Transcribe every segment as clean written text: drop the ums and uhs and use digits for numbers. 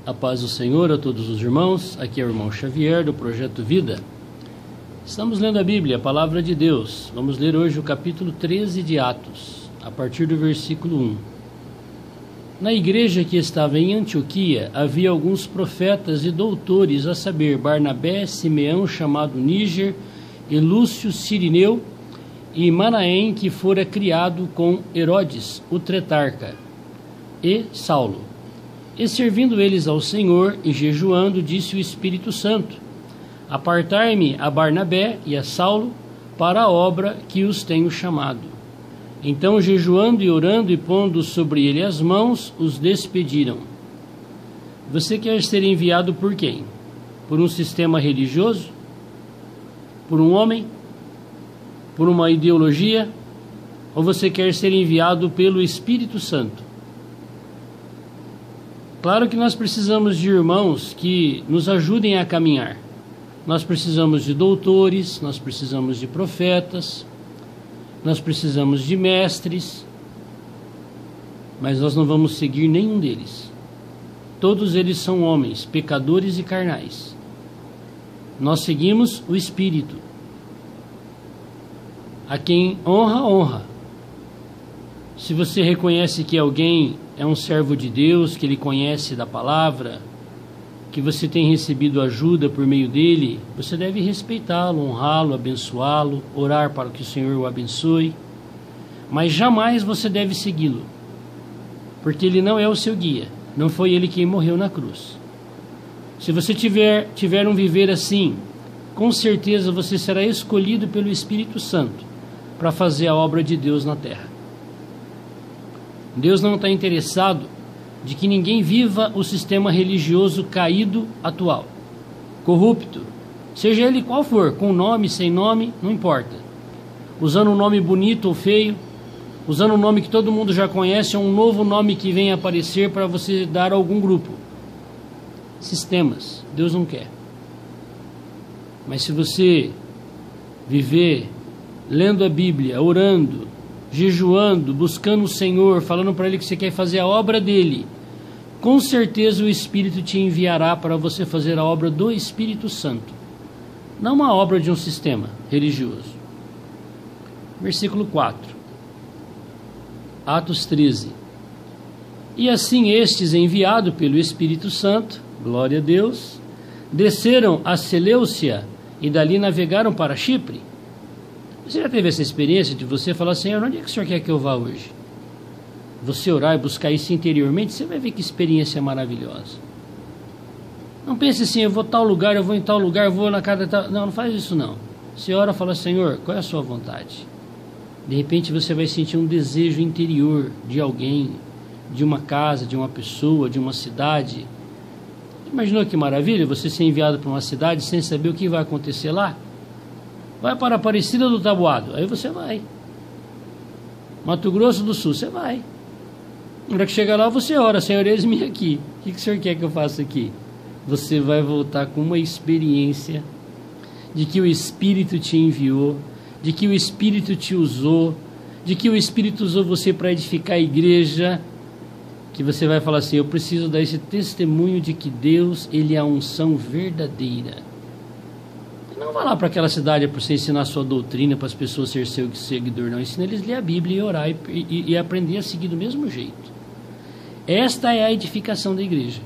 A paz do Senhor a todos os irmãos, aqui é o irmão Xavier do Projeto Vida. Estamos lendo a Bíblia, a Palavra de Deus. Vamos ler hoje o capítulo 13 de Atos, a partir do versículo 1. Na igreja que estava em Antioquia, havia alguns profetas e doutores, a saber, Barnabé, Simeão, chamado Níger, e Lúcio Cirineu, e Manaém, que fora criado com Herodes, o tretarca, e Saulo. E servindo eles ao Senhor e jejuando, disse o Espírito Santo: Apartai-me a Barnabé e a Saulo para a obra que os tenho chamado. Então, jejuando e orando e pondo sobre ele as mãos, os despediram. Você quer ser enviado por quem? Por um sistema religioso? Por um homem? Por uma ideologia? Ou você quer ser enviado pelo Espírito Santo? Claro que nós precisamos de irmãos que nos ajudem a caminhar. Nós precisamos de doutores, nós precisamos de profetas, nós precisamos de mestres, mas nós não vamos seguir nenhum deles. Todos eles são homens, pecadores e carnais. Nós seguimos o Espírito. A quem honra, honra. Se você reconhece que alguém é um servo de Deus, que ele conhece da palavra, que você tem recebido ajuda por meio dele, você deve respeitá-lo, honrá-lo, abençoá-lo, orar para que o Senhor o abençoe, mas jamais você deve segui-lo, porque ele não é o seu guia, não foi ele quem morreu na cruz. Se você tiver um viver assim, com certeza você será escolhido pelo Espírito Santo para fazer a obra de Deus na terra. Deus não está interessado de que ninguém viva o sistema religioso caído atual, corrupto, seja ele qual for, com nome, sem nome, não importa, usando um nome bonito ou feio, usando um nome que todo mundo já conhece ou um novo nome que vem aparecer para você dar a algum grupo. Sistemas, Deus não quer. Mas se você viver lendo a Bíblia, orando, jejuando, buscando o Senhor, falando para Ele que você quer fazer a obra dEle, com certeza o Espírito te enviará para você fazer a obra do Espírito Santo, não uma obra de um sistema religioso. Versículo 4, Atos 13. E assim estes, enviados pelo Espírito Santo, glória a Deus, desceram a Seleucia e dali navegaram para Chipre. Você já teve essa experiência de você falar: Senhor, onde é que o Senhor quer que eu vá hoje? Você orar e buscar isso interiormente, você vai ver que experiência maravilhosa. Não pense assim: eu vou tal lugar, eu vou em tal lugar, eu vou na casa tal. Não, não faz isso não. Você ora e fala: Senhor, qual é a sua vontade? De repente você vai sentir um desejo interior de alguém, de uma casa, de uma pessoa, de uma cidade. Imaginou que maravilha você ser enviado para uma cidade sem saber o que vai acontecer lá? Vai para Aparecida do Taboado, aí você vai. Mato Grosso do Sul, você vai. Na hora que chegar lá, você ora: Senhor, eis-me aqui. O que o Senhor quer que eu faça aqui? Você vai voltar com uma experiência de que o Espírito te enviou, de que o Espírito te usou, de que o Espírito usou você para edificar a igreja, que você vai falar assim: eu preciso dar esse testemunho de que Deus, Ele é a unção verdadeira. Não vá lá para aquela cidade para você ensinar a sua doutrina, para as pessoas serem seu seguidor, não. Ensina eles a ler a Bíblia e orar e aprender a seguir do mesmo jeito. Esta é a edificação da igreja.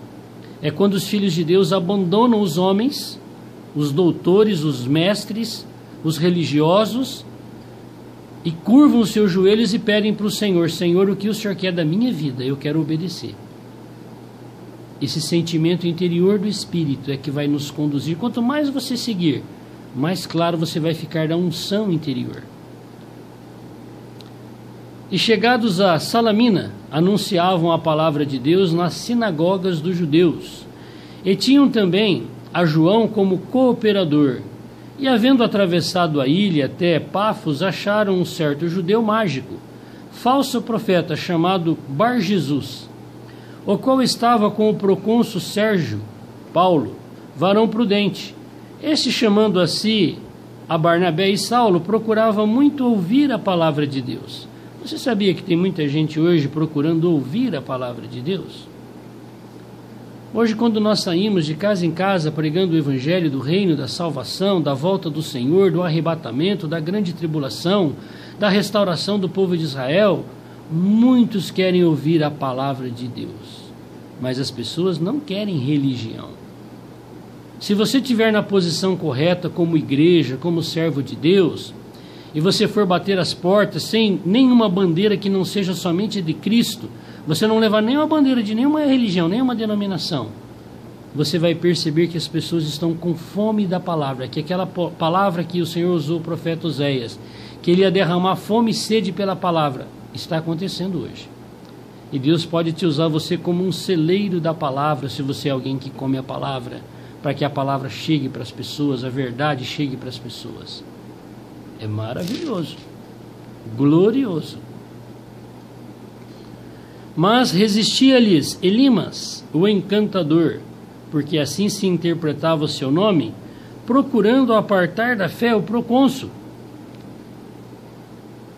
É quando os filhos de Deus abandonam os homens, os doutores, os mestres, os religiosos, e curvam os seus joelhos e pedem para o Senhor: Senhor, o que o Senhor quer da minha vida? Eu quero obedecer. Esse sentimento interior do Espírito é que vai nos conduzir. Quanto mais você seguir, mais claro você vai ficar da unção interior. E chegados a Salamina, anunciavam a palavra de Deus nas sinagogas dos judeus, e tinham também a João como cooperador. E havendo atravessado a ilha até Pafos, acharam um certo judeu mágico, falso profeta, chamado Bar-Jesus, o qual estava com o procônsul Sérgio Paulo, varão prudente. Este, chamando a si a Barnabé e Saulo, procurava muito ouvir a palavra de Deus. Você sabia que tem muita gente hoje procurando ouvir a palavra de Deus? Hoje, quando nós saímos de casa em casa pregando o evangelho do reino, da salvação, da volta do Senhor, do arrebatamento, da grande tribulação, da restauração do povo de Israel, muitos querem ouvir a palavra de Deus, mas as pessoas não querem religião. Se você estiver na posição correta como igreja, como servo de Deus, e você for bater as portas sem nenhuma bandeira que não seja somente de Cristo, você não levar nenhuma bandeira de nenhuma religião, nenhuma denominação, você vai perceber que as pessoas estão com fome da palavra, que aquela palavra que o Senhor usou o profeta Oséias, que ele ia derramar fome e sede pela palavra, está acontecendo hoje. E Deus pode te usar você como um celeiro da palavra, se você é alguém que come a palavra, para que a palavra chegue para as pessoas, a verdade chegue para as pessoas. É maravilhoso, glorioso. Mas resistia-lhes Elimas, o encantador, porque assim se interpretava o seu nome, procurando apartar da fé o procônsul.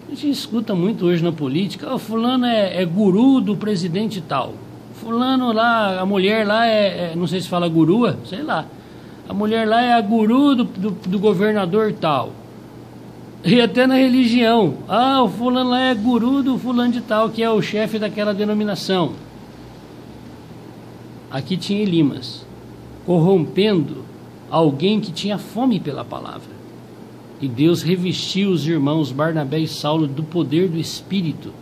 A gente escuta muito hoje na política, fulano é guru do presidente tal. Fulano lá, a mulher lá não sei se fala gurua, sei lá. A mulher lá é a guru do governador tal. E até na religião. O fulano lá é guru do fulano de tal, que é o chefe daquela denominação. Aqui tinha Elimas, corrompendo alguém que tinha fome pela palavra. E Deus revestiu os irmãos Barnabé e Saulo do poder do Espírito,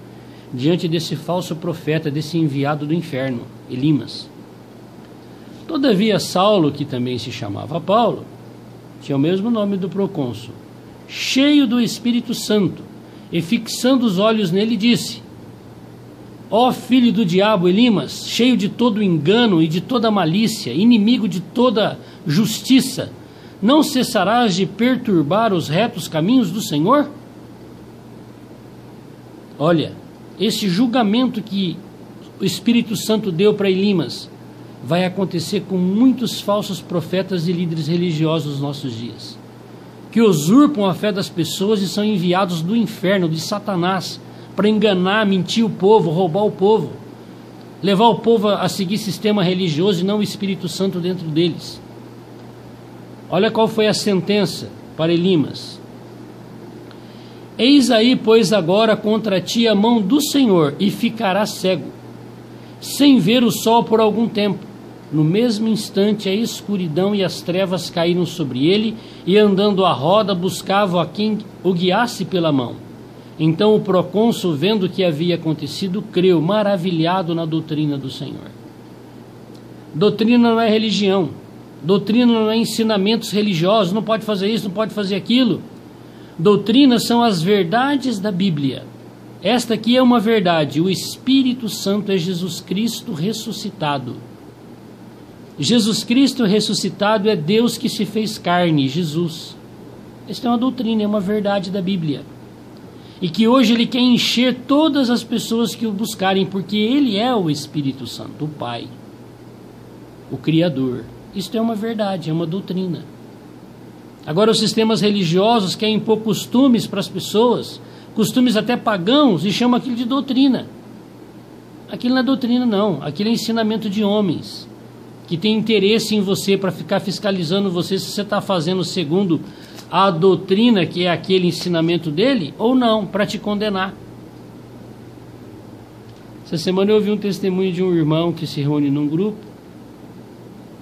diante desse falso profeta, desse enviado do inferno, Elimas. Todavia Saulo, que também se chamava Paulo, tinha o mesmo nome do procônsul, cheio do Espírito Santo, e fixando os olhos nele, disse: Ó filho do diabo Elimas, cheio de todo engano e de toda malícia, inimigo de toda justiça, não cessarás de perturbar os retos caminhos do Senhor? Olha, esse julgamento que o Espírito Santo deu para Elimas vai acontecer com muitos falsos profetas e líderes religiosos nos nossos dias, que usurpam a fé das pessoas e são enviados do inferno, de Satanás, para enganar, mentir o povo, roubar o povo, levar o povo a seguir sistema religioso e não o Espírito Santo dentro deles. Olha qual foi a sentença para Elimas: Eis aí, pois, agora contra ti a mão do Senhor, e ficarás cego, sem ver o sol por algum tempo. No mesmo instante a escuridão e as trevas caíram sobre ele, e andando à roda buscava a quem o guiasse pela mão. Então o procônsul, vendo o que havia acontecido, creu, maravilhado na doutrina do Senhor. Doutrina não é religião, doutrina não é ensinamentos religiosos, não pode fazer isso, não pode fazer aquilo. Doutrina são as verdades da Bíblia. Esta aqui é uma verdade: o Espírito Santo é Jesus Cristo ressuscitado. Jesus Cristo ressuscitado é Deus que se fez carne, Jesus. Esta é uma doutrina, é uma verdade da Bíblia. E que hoje Ele quer encher todas as pessoas que o buscarem, porque Ele é o Espírito Santo, o Pai, o Criador. Isto é uma verdade, é uma doutrina. Agora, os sistemas religiosos querem impor costumes para as pessoas, costumes até pagãos, e chamam aquilo de doutrina. Aquilo não é doutrina, não. Aquilo é ensinamento de homens que tem interesse em você para ficar fiscalizando você se você está fazendo segundo a doutrina, que é aquele ensinamento dele, ou não, para te condenar. Essa semana eu ouvi um testemunho de um irmão que se reúne num grupo,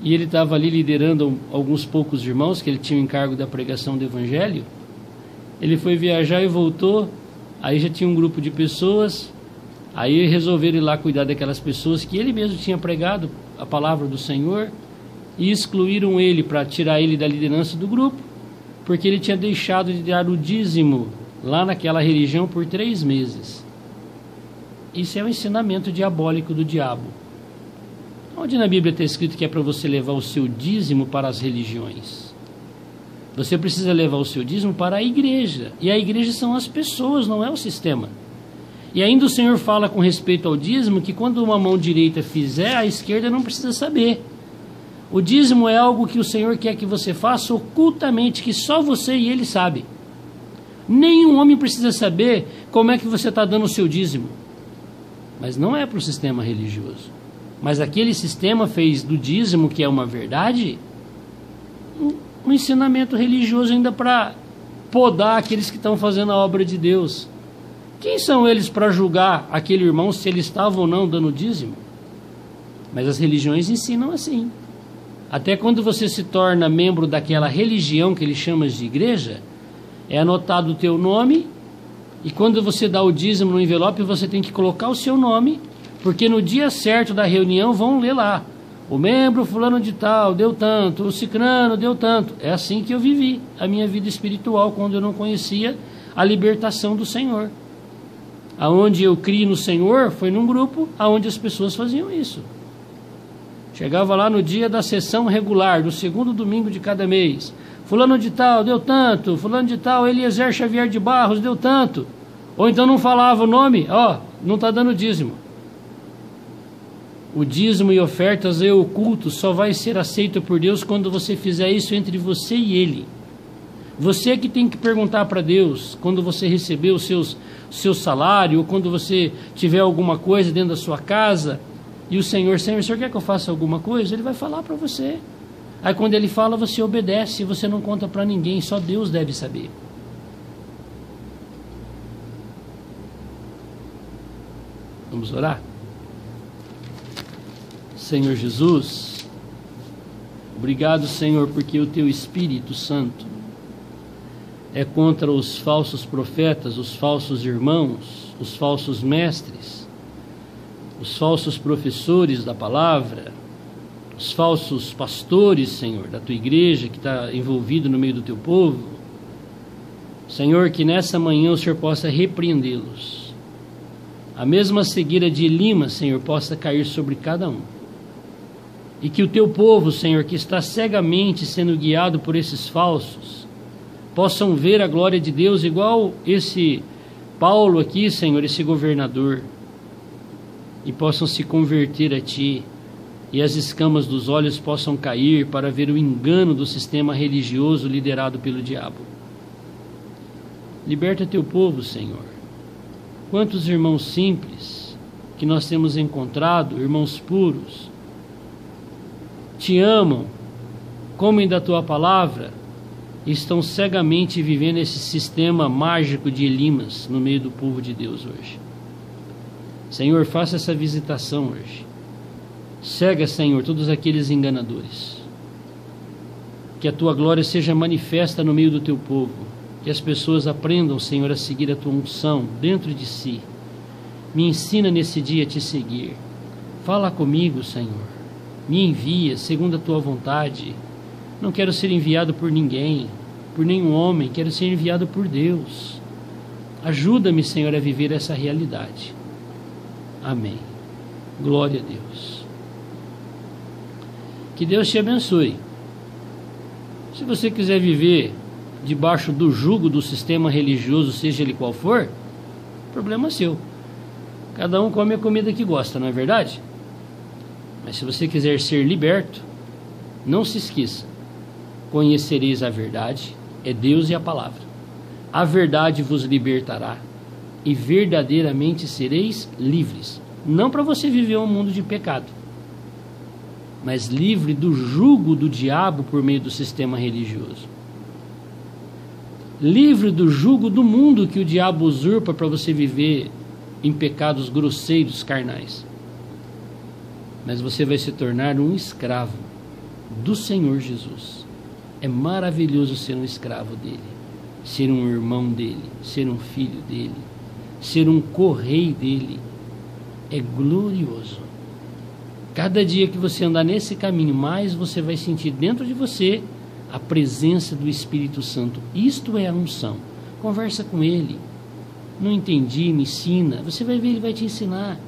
e ele estava ali liderando alguns poucos irmãos, que ele tinha o encargo da pregação do Evangelho. Ele foi viajar e voltou, aí já tinha um grupo de pessoas, aí resolveram ir lá cuidar daquelas pessoas que ele mesmo tinha pregado a palavra do Senhor, e excluíram ele para tirar ele da liderança do grupo, porque ele tinha deixado de dar o dízimo lá naquela religião por 3 meses. Isso é um ensinamento diabólico do diabo. Onde na Bíblia está escrito que é para você levar o seu dízimo para as religiões? Você precisa levar o seu dízimo para a igreja, e a igreja são as pessoas, não é o sistema. E ainda o Senhor fala com respeito ao dízimo que quando uma mão direita fizer, a esquerda não precisa saber. O dízimo é algo que o Senhor quer que você faça ocultamente, que só você e Ele sabem. Nenhum homem precisa saber como é que você está dando o seu dízimo. Mas não é para o sistema religioso. Mas aquele sistema fez do dízimo, que é uma verdade, um ensinamento religioso ainda para podar aqueles que estão fazendo a obra de Deus. Quem são eles para julgar aquele irmão se ele estava ou não dando dízimo? Mas as religiões ensinam assim. Até quando você se torna membro daquela religião que eles chamam de igreja, é anotado o teu nome, e quando você dá o dízimo no envelope, você tem que colocar o seu nome, porque no dia certo da reunião vão ler lá: o membro fulano de tal deu tanto, o cicrano deu tanto. É assim que eu vivi a minha vida espiritual quando eu não conhecia a libertação do Senhor. Aonde eu criei no Senhor foi num grupo aonde as pessoas faziam isso. Chegava lá no dia da sessão regular, do segundo domingo de cada mês: fulano de tal deu tanto, fulano de tal, Eliezer Xavier de Barros deu tanto. Ou então não falava o nome: não está dando dízimo. O dízimo e ofertas e o culto só vai ser aceito por Deus quando você fizer isso entre você e Ele. Você que tem que perguntar para Deus, quando você receber o seu salário, ou quando você tiver alguma coisa dentro da sua casa, e o Senhor quer que eu faça alguma coisa? Ele vai falar para você. Aí quando Ele fala, você obedece, você não conta para ninguém, só Deus deve saber. Vamos orar? Senhor Jesus, obrigado, Senhor, porque o Teu Espírito Santo é contra os falsos profetas, os falsos irmãos, os falsos mestres, os falsos professores da palavra, os falsos pastores, Senhor, da Tua igreja que está envolvido no meio do Teu povo. Senhor, que nessa manhã o Senhor possa repreendê-los. A mesma cegueira de Elima, Senhor, possa cair sobre cada um. E que o Teu povo, Senhor, que está cegamente sendo guiado por esses falsos, possam ver a glória de Deus igual esse Paulo aqui, Senhor, esse governador, e possam se converter a Ti, e as escamas dos olhos possam cair para ver o engano do sistema religioso liderado pelo diabo. Liberta Teu povo, Senhor. Quantos irmãos simples que nós temos encontrado, irmãos puros, Te amam, comem da Tua palavra, e estão cegamente vivendo esse sistema mágico de Elimas no meio do povo de Deus hoje. Senhor, faça essa visitação hoje. Cega, Senhor, todos aqueles enganadores. Que a Tua glória seja manifesta no meio do Teu povo. Que as pessoas aprendam, Senhor, a seguir a Tua unção dentro de si. Me ensina nesse dia a Te seguir. Fala comigo, Senhor. Me envia segundo a Tua vontade. Não quero ser enviado por ninguém, por nenhum homem. Quero ser enviado por Deus. Ajuda-me, Senhor, a viver essa realidade. Amém. Glória a Deus. Que Deus te abençoe. Se você quiser viver debaixo do jugo do sistema religioso, seja ele qual for, problema seu. Cada um come a comida que gosta, não é verdade? Mas se você quiser ser liberto, não se esqueça: conhecereis a verdade, é Deus e a palavra. A verdade vos libertará, e verdadeiramente sereis livres. Não para você viver um mundo de pecado, mas livre do jugo do diabo por meio do sistema religioso. Livre do jugo do mundo que o diabo usurpa para você viver em pecados grosseiros, carnais. Mas você vai se tornar um escravo do Senhor Jesus. É maravilhoso ser um escravo dele, ser um irmão dele, ser um filho dele, ser um correio dele. É glorioso. Cada dia que você andar nesse caminho, mais você vai sentir dentro de você a presença do Espírito Santo. Isto é a unção. Conversa com Ele. Não entendi, me ensina. Você vai ver, Ele vai te ensinar.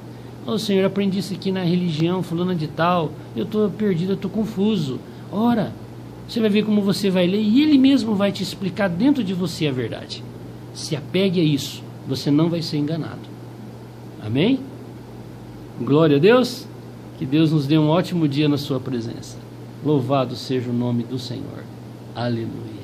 Senhor, aprendi isso aqui na religião, fulana de tal. Eu estou perdido, eu estou confuso. Ora, você vai ver como você vai ler e Ele mesmo vai te explicar dentro de você a verdade. Se apegue a isso. Você não vai ser enganado. Amém? Glória a Deus. Que Deus nos dê um ótimo dia na sua presença. Louvado seja o nome do Senhor. Aleluia.